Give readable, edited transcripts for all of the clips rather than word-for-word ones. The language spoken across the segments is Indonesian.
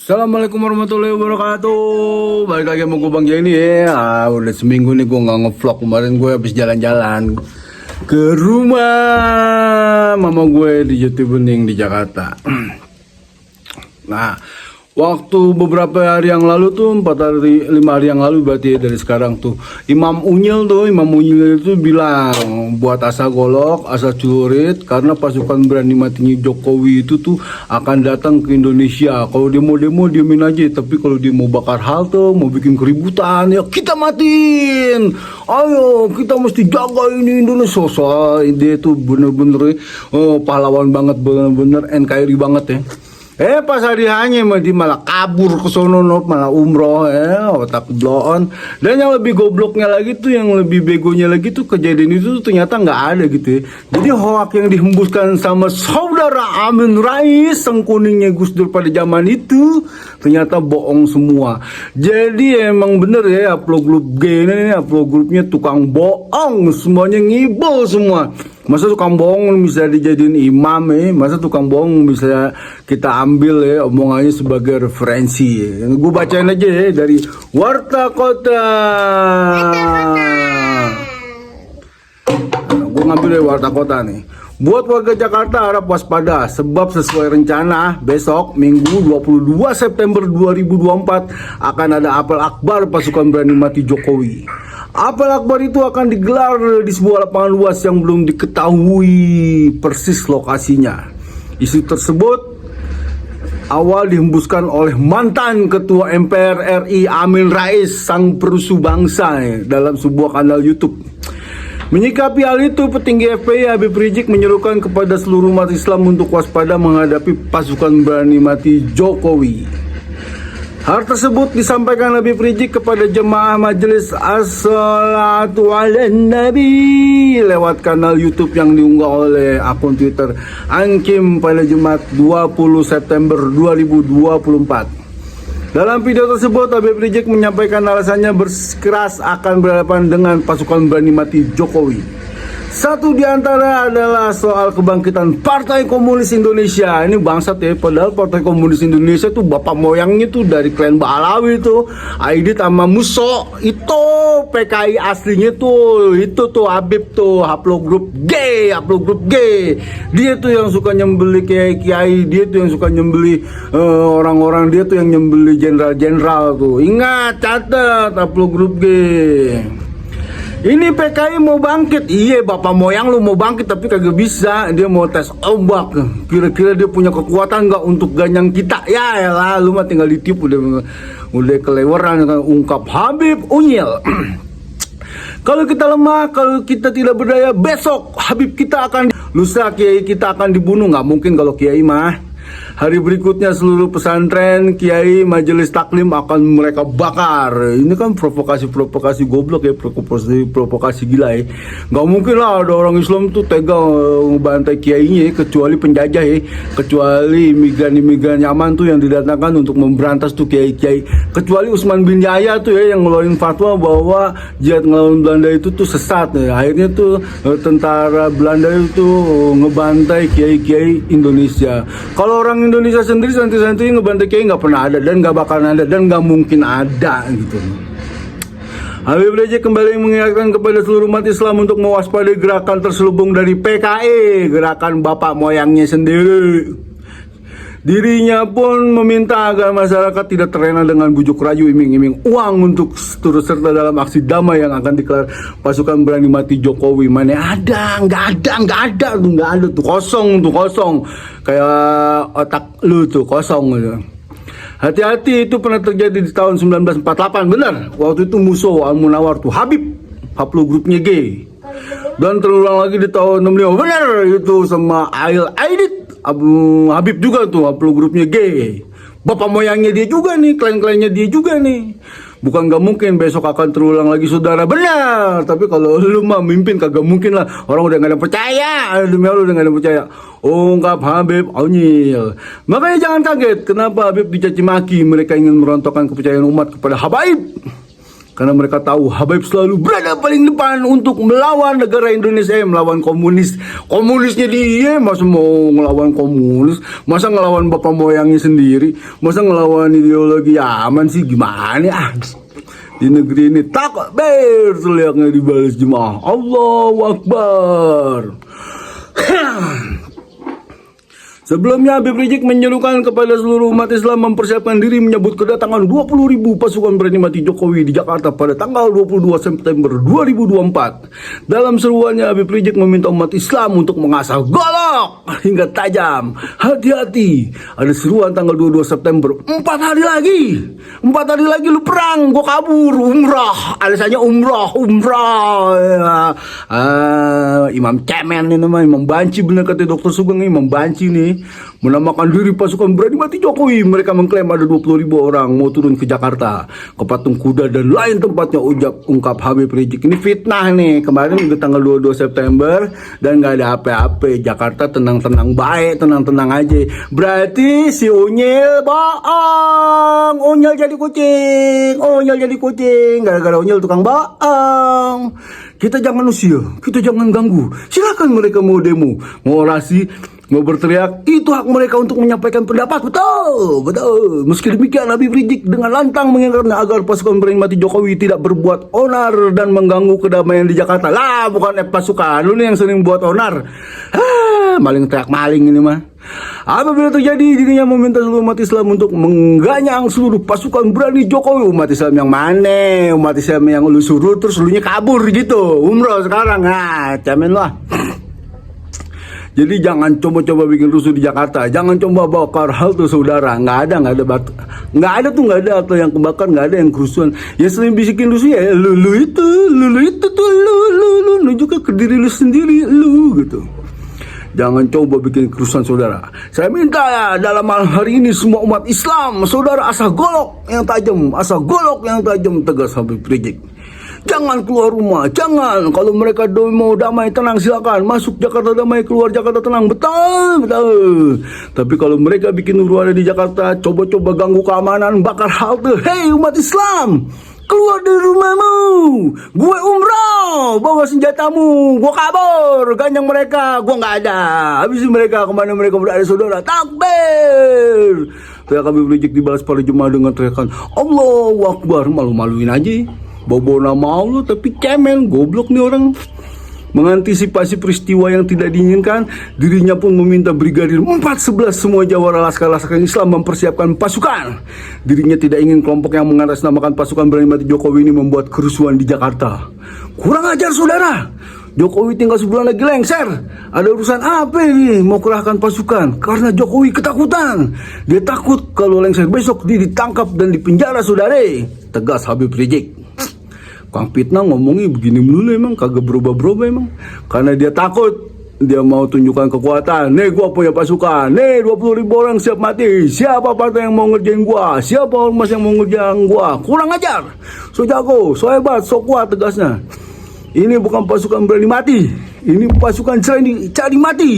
Assalamualaikum warahmatullahi wabarakatuh. Balik lagi sama gue Bang Jenny ya. Udah seminggu nih gue gak nge-vlog. Kemarin gue habis jalan-jalan ke rumah mama gue di Jati Bening di Jakarta. Nah, waktu beberapa hari yang lalu tuh 5 hari yang lalu berarti ya, dari sekarang tuh Imam Unyil itu bilang buat asa golok, asa celurit, karena pasukan berani matinya Jokowi itu tuh akan datang ke Indonesia. Kalau dia mau demo diemin aja, tapi kalau dia mau bakar halte, mau bikin keributan, ya kita matiin. Ayo kita mesti jaga ini Indonesia. Soal dia tuh bener-bener pahlawan banget, bener-bener NKRI banget ya. Pas hari hanya dia malah kabur ke sono, malah umroh, otak bloon. Dan yang lebih gobloknya lagi tuh, yang lebih begonya lagi tuh, kejadian itu tuh ternyata nggak ada gitu ya. Jadi hoak yang dihembuskan sama saudara Amin Rais, sang kuningnya Gus Dur pada zaman itu, ternyata bohong semua. Jadi emang bener ya, upload grup G ini, upload grupnya tukang bohong, semuanya ngibul semua. Masa tukang bohong bisa dijadiin imam ya? Masa tukang bohong bisa kita ambil ya omongannya sebagai referensi ya? Gue bacain aja ya dari Warta Kota. Gue ngambil dari Warta Kota nih. Buat warga Jakarta harap waspada, sebab sesuai rencana besok Minggu 22 September 2024 akan ada apel akbar pasukan berani mati Jokowi. Apel akbar itu akan digelar di sebuah lapangan luas yang belum diketahui persis lokasinya. Isu tersebut awal dihembuskan oleh mantan Ketua MPR RI Amin Rais, sang perusuh bangsa dalam sebuah kanal YouTube. Menyikapi hal itu, petinggi FPI Habib Rizik menyerukan kepada seluruh umat Islam untuk waspada menghadapi pasukan berani mati Jokowi. Hal tersebut disampaikan Habib Rizik kepada jemaah Majelis As-Salatu ala Nabi lewat kanal YouTube yang diunggah oleh akun Twitter Ankim pada Jumat 20 September 2024. Dalam video tersebut, Habib Rizik menyampaikan alasannya bersikeras akan berhadapan dengan pasukan berani mati Jokowi. Satu di antara adalah soal kebangkitan Partai Komunis Indonesia. Ini bangsat ya, padahal Partai Komunis Indonesia tuh bapak moyangnya tuh dari klan Balawi tuh, Aidit sama Muso. Itu PKI aslinya tuh, itu tuh Habib tuh, upload grup G. Dia tuh yang suka nyembeli kiai, dia tuh yang suka nyembeli orang-orang, dia tuh yang nyembeli jenderal-jenderal tuh. Ingat, catat, upload grup G. Ini PKI mau bangkit, iya bapak moyang lu mau bangkit tapi kagak bisa. Dia mau tes ombak, kira-kira dia punya kekuatan nggak untuk ganyang kita? Ya elah, lu mah tinggal ditipu, udah kelewaran, ungkap Habib Unyil. Kalau kita lemah, kalau kita tidak berdaya, besok Habib kita akan lusa kiai kita akan dibunuh. Nggak mungkin kalau kiai mah. Hari berikutnya seluruh pesantren, kiai, majelis taklim akan mereka bakar. Ini kan provokasi goblok ya, provokasi gila ya. Gak mungkin lah ada orang Islam tuh tega ngebantai kiainya ya, kecuali penjajah ya, kecuali imigran nyaman tuh yang didatangkan untuk memberantas tuh kiai-kiai. Kecuali Usman bin Yahya tuh ya yang ngeluarin fatwa bahwa jihad ngelawan Belanda itu tuh sesat ya. Akhirnya tuh tentara Belanda itu ngebantai kiai-kiai Indonesia. Kalau orang Indonesia sendiri santri-santri ngebantai kiai nggak pernah ada dan nggak bakalan ada dan nggak mungkin ada gitu. Habib Rizik kembali mengingatkan kepada seluruh umat Islam untuk mewaspadai gerakan terselubung dari PKI, gerakan bapak moyangnya sendiri. Dirinya pun meminta agar masyarakat tidak terlena dengan bujuk rayu iming-iming uang untuk turut serta dalam aksi damai yang akan dikelar pasukan berani mati Jokowi. Mana ada, nggak ada tuh, kosong. Kayak otak lu tuh kosong gitu. Hati-hati, itu pernah terjadi di tahun 1948, benar. Waktu itu musuh Al-Munawar tuh Habib grupnya G. Dan terulang lagi di tahun 65, benar itu sama Aidit. Habib juga tuh upload grupnya G. Bapak moyangnya dia juga nih, klan-klannya dia juga nih. Bukan gak mungkin besok akan terulang lagi, saudara. Benar. Tapi kalau lu mah mimpin kagak mungkin lah. Orang udah gak ada percaya. Demi Allah udah gak ada percaya. Ungkap Habib Unyil. Makanya jangan kaget kenapa Habib dicaci maki. Mereka ingin merontokkan kepercayaan umat kepada Habaib. Karena mereka tahu Habaib selalu berada paling depan untuk melawan negara Indonesia, melawan komunis. Komunisnya dia, masa mau ngelawan komunis? Masa ngelawan bapak moyangnya sendiri? Masa ngelawan ideologi aman sih? Gimana ya? Di negeri ini takbir teriaknya dibalas jemaah. Allahu Akbar. Sebelumnya Habib Rizik menyerukan kepada seluruh umat Islam mempersiapkan diri menyambut kedatangan 20.000 pasukan berani mati Jokowi di Jakarta pada tanggal 22 September 2024. Dalam seruannya Habib Rizik meminta umat Islam untuk mengasah golok hingga tajam. Hati-hati, ada seruan tanggal 22 September. 4 hari lagi. 4 hari lagi lu perang, gua kabur, umrah. Alasannya umrah. Imam Cemen ini namanya, Imam Banci, bener kata Dr. Sugeng, Imam Banci nih. Menamakan diri pasukan berani mati Jokowi. Mereka mengklaim ada 20.000 orang mau turun ke Jakarta, ke patung kuda dan lain tempatnya, ungkap Habib Rizik. Ini fitnah nih. Kemarin udah tanggal 22 September dan gak ada apa-apa. Jakarta tenang-tenang baik, tenang-tenang aja. Berarti si Unyil bohong. Unyil jadi kucing. Gara-gara Unyil tukang bohong. Kita jangan usir, kita jangan ganggu. Silakan mereka mau demo, mau orasi, mau berteriak, itu hak mereka untuk menyampaikan pendapat. Betul. Meski demikian, Habib Rizik dengan lantang mengingatkan agar pasukan berani mati Jokowi tidak berbuat onar dan mengganggu kedamaian di Jakarta. Lah, bukan pasukan lu nih yang sering buat onar. Maling teriak maling ini mah. Apabila terjadi, dirinya meminta seluruh umat Islam untuk mengganyang seluruh pasukan berani Jokowi. Umat Islam yang mana? Umat Islam yang lu suruh terus lunya kabur gitu. Umroh sekarang, camen lah. Jadi jangan coba-coba bikin rusuh di Jakarta. Jangan coba bakar halte saudara. Nggak ada atau yang kebakar, nggak ada yang kerusuhan. Ya sering bisikin rusuh ya, lu itu juga ke diri lu sendiri, lu gitu. Jangan coba bikin kerusuhan saudara. Saya minta ya, dalam hal hari ini semua umat Islam, saudara, asah golok yang tajam, tegas Habib Rizik. Jangan keluar rumah, jangan. Kalau mereka mau damai tenang silakan. Masuk Jakarta damai, keluar Jakarta tenang. Betul. Tapi kalau mereka bikin huru-hara di Jakarta, coba-coba ganggu keamanan, bakar halte. Hei umat Islam, keluar dari rumahmu. Gue umroh, bawa senjatamu. Gue kabur, ganyang mereka. Gue nggak ada. Habis mereka kemana mereka berada saudara? Takbir. Teriak Habib Rizik dibalas para jemaah dengan teriakan Allahu Akbar. Malu-maluin aja. Bawa nama Allah tapi cemen, goblok nih orang. Mengantisipasi peristiwa yang tidak diinginkan, dirinya pun meminta Brigadir 411 semua jawara laskar-laskar Islam mempersiapkan pasukan. Dirinya tidak ingin kelompok yang mengatasnamakan pasukan berani mati Jokowi ini membuat kerusuhan di Jakarta. Kurang ajar saudara. Jokowi tinggal sebulan lagi lengser. Ada urusan apa ini mau kerahkan pasukan? Karena Jokowi ketakutan. Dia takut kalau lengser besok dia ditangkap dan dipenjara saudara. Tegas Habib Rizik. Kang Fitnah ngomongnya begini melulu emang, kagak berubah-berubah emang. Karena dia takut, dia mau tunjukkan kekuatan. Nih gua punya pasukan, nih 20.000 orang siap mati. Siapa partai yang mau ngerjain gua? Siapa ormas yang mau ngerjain gua? Kurang ajar. So jago, so hebat, so kuat, tegasnya. Ini bukan pasukan berani mati, ini pasukan cari mati.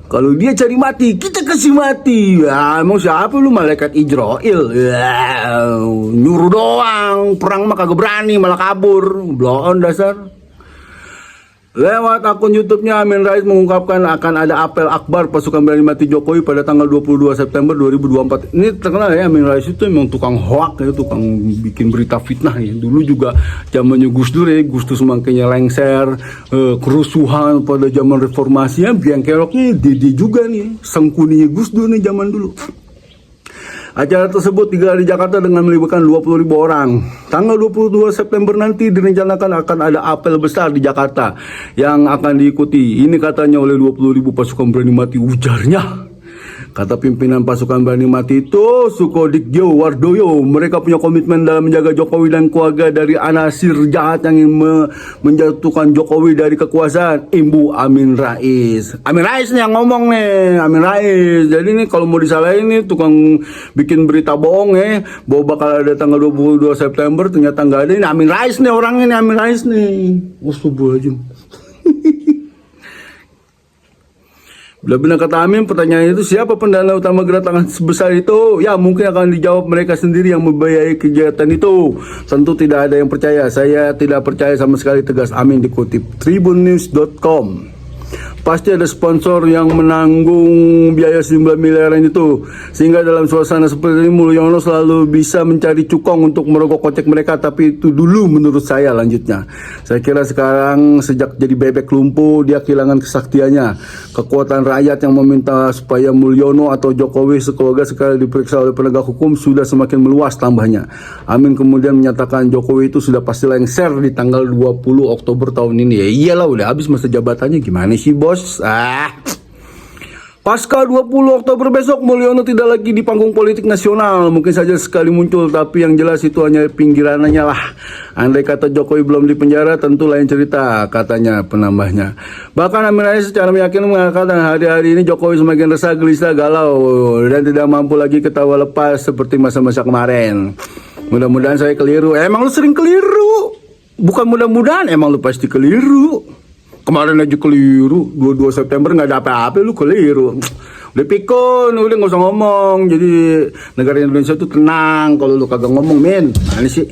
Kalau dia cari mati, kita kasih mati. Ya, emang siapa lu, malaikat Ijrail? Ya, nyuruh doang. Perang mah kagak berani, malah kabur. Bloon dasar. Lewat akun YouTube-nya, Amin Rais mengungkapkan akan ada apel akbar pasukan berani mati Jokowi pada tanggal 22 September 2024. Ini terkenal ya, Amin Rais itu memang tukang hoak ya, tukang bikin berita fitnah ya. Dulu juga zamannya Gus Dur ya, Gus Dur semangkanya lengser, kerusuhan pada zaman reformasi ya, biang keroknya dia juga nih, sengkuninya Gus Dur nih zaman dulu. Acara tersebut digelar di Jakarta dengan melibatkan 20.000 orang. Tanggal 22 September nanti direncanakan akan ada apel besar di Jakarta yang akan diikuti. Ini katanya oleh 20.000 pasukan berani mati, ujarnya. Kata pimpinan pasukan berani mati itu, Sukodikjo Wardoyo, mereka punya komitmen dalam menjaga Jokowi dan keluarga dari anasir jahat yang ingin menjatuhkan Jokowi dari kekuasaan. Ibu Amin Rais. Amin Rais nih yang ngomong nih, Amin Rais. Jadi nih kalau mau disalahin nih tukang bikin berita bohong ya, bahwa bakal ada tanggal 22 September, ternyata nggak ada. Ini Amin Rais nih orangnya nih, Amin Rais nih. Astagfirullahaladzim. Lebih kata Amin, pertanyaan itu siapa pendana utama gerakan sebesar itu? Ya mungkin akan dijawab mereka sendiri yang membiayai kegiatan itu. Tentu tidak ada yang percaya. Saya tidak percaya sama sekali, tegas Amin, dikutip tribunnews.com. Pasti ada sponsor yang menanggung biaya 9 miliaran itu. Sehingga dalam suasana seperti ini Mulyono selalu bisa mencari cukong untuk merogoh kocek mereka. Tapi itu dulu menurut saya, lanjutnya. Saya kira sekarang sejak jadi bebek lumpuh dia kehilangan kesaktiannya. Kekuatan rakyat yang meminta supaya Mulyono atau Jokowi sekeluarga sekali diperiksa oleh penegak hukum sudah semakin meluas, tambahnya. Amin kemudian menyatakan Jokowi itu sudah pasti lengser di tanggal 20 Oktober tahun ini. Ya iyalah, udah habis masa jabatannya, gimana sih bos? Pasca 20 Oktober besok Mulyono tidak lagi di panggung politik nasional. Mungkin saja sekali muncul, tapi yang jelas itu hanya pinggirannya lah. Andai kata Jokowi belum dipenjara tentu lain cerita, katanya penambahnya. Bahkan Amin Rais secara meyakinkan mengatakan hari-hari ini Jokowi semakin resah, gelisah, galau dan tidak mampu lagi ketawa lepas seperti masa-masa kemarin. Mudah-mudahan saya keliru. Emang lu sering keliru. Bukan mudah-mudahan, emang lu pasti keliru. Kemarin aja keliru, 22 September nggak ada apa-apa, lu keliru. Udah pikun, udah nggak usah ngomong. Jadi negara Indonesia tuh tenang kalau lu kagak ngomong, men. Mana sih?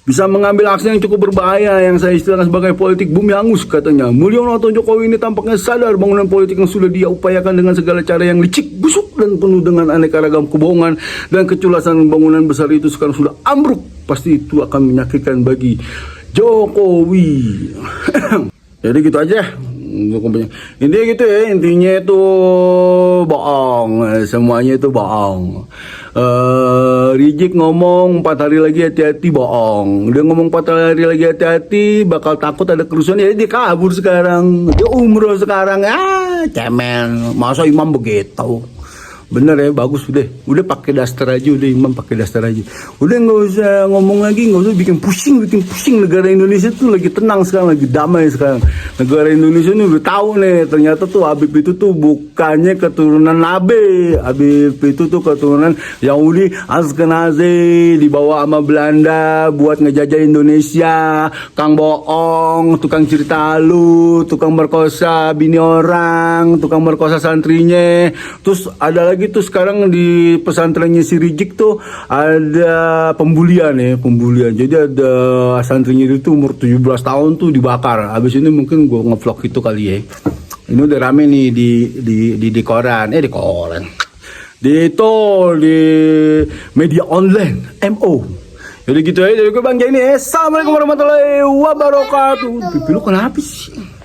Bisa mengambil aksi yang cukup berbahaya yang saya istilahkan sebagai politik bumi hangus, katanya. Mulyono atau Jokowi ini tampaknya sadar bangunan politik yang sudah dia upayakan dengan segala cara yang licik, busuk, dan penuh dengan aneka ragam kebohongan dan keculasan bangunan besar itu sekarang sudah ambruk. Pasti itu akan menyakitkan bagi Jokowi. Jadi gitu aja. Intinya gitu ya, intinya itu bohong, semuanya itu bohong. Rizik ngomong 4 hari lagi hati-hati, bohong. Dia ngomong 4 hari lagi hati-hati, bakal takut ada kerusuhan, ya dia kabur sekarang, dia umroh sekarang. Cemen, masa imam begitu? Bener ya, bagus udah pakai daster aja, udah imam pakai daster aja, udah nggak usah ngomong lagi, nggak usah bikin pusing. Negara Indonesia tuh lagi tenang sekarang, lagi damai sekarang. Negara Indonesia ini udah tahu nih, ternyata tuh Habib itu tuh bukannya keturunan Nabi. Habib itu tuh keturunan Yahudi Askenazi, dibawa sama Belanda buat ngejajah Indonesia. Kang bohong, tukang cerita lu, tukang merkosa bini orang, tukang merkosa santrinya. Terus ada lagi tuh sekarang di pesantrennya si Rizik tuh ada pembulian. Jadi ada santrinya itu umur 17 tahun tuh dibakar. Habis ini mungkin gue ngevlog itu kali ya. Ini udah rame nih di koran. Di media online MO. Jadi gitu aja dari gue Bang Jani. Assalamualaikum warahmatullahi wabarakatuh. Pipi lu kenapa sih?